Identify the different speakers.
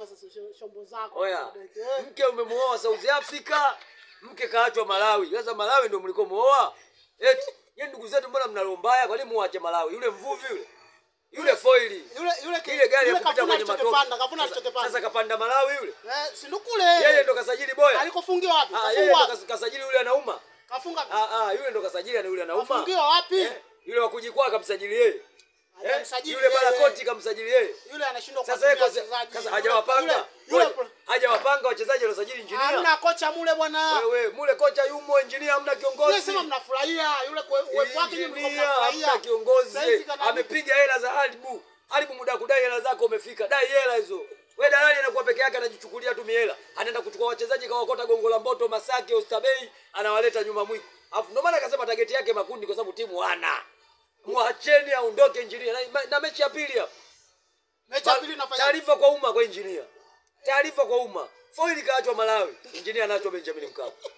Speaker 1: sasa shombo zako.
Speaker 2: Oya. Mke umemuoa South Africa, mke kaachwa Malawi. Sasa Malawi ndio mlikomuoa? Eti, yeye ndugu zetu mbona mnalombaya? Kwa nini muache Malawi? Yule mvuvi yule. Yule foili. Ile gari ya kupita kwenye matope.
Speaker 1: Kafuna alichokipanda.
Speaker 2: Sasa kapanda Malawi yule.
Speaker 1: Si ndo kule.
Speaker 2: Yeye ndo kasajili boya.
Speaker 1: Alikofungiwa wapi?
Speaker 2: Yeye ndo kasajili yule anauma.
Speaker 1: Kafunga.
Speaker 2: Yule ndo kasajili na yule anauma.
Speaker 1: Kafungiwa wapi?
Speaker 2: Yule wa kujikwaa kamsajili yeye. Yule Barakoti kamsajili yeye.
Speaker 1: Yule anashindwa
Speaker 2: kwa wachezaji. Sasa hajawapanga. Hajawapanga wachezaji waliosajili injinia.
Speaker 1: Hamna kocha mule bwana.
Speaker 2: Wewe mule kocha yumo, injinia hamna kiongozi.
Speaker 1: Wewe sema mnafurahia yule uwepo wake nyinyi mnafurahia.
Speaker 2: Hamna kiongozi. Amepiga hela za Haribu. Haribu muda kudai hela zako umefika. Dai hela hizo. Wewe dalali anakuwa peke yake anajichukulia tu mihela. Anaenda kuchukua wachezaji kawakota Gongo la Mboto, Masaki, Oysterbay, anawaleta nyuma mwiko. Alafu ndio maana akasema target yake makundi kwa sababu timu hana. Muacheni aondoke injinia. Na mechi ya pili hapo.
Speaker 1: Mechi ya pili inafanya
Speaker 2: taarifa kwa umma kwa injinia. Taarifa kwa umma. Foili kaachwa Malawi. Injinia anaachwa Benjamin Mkapa.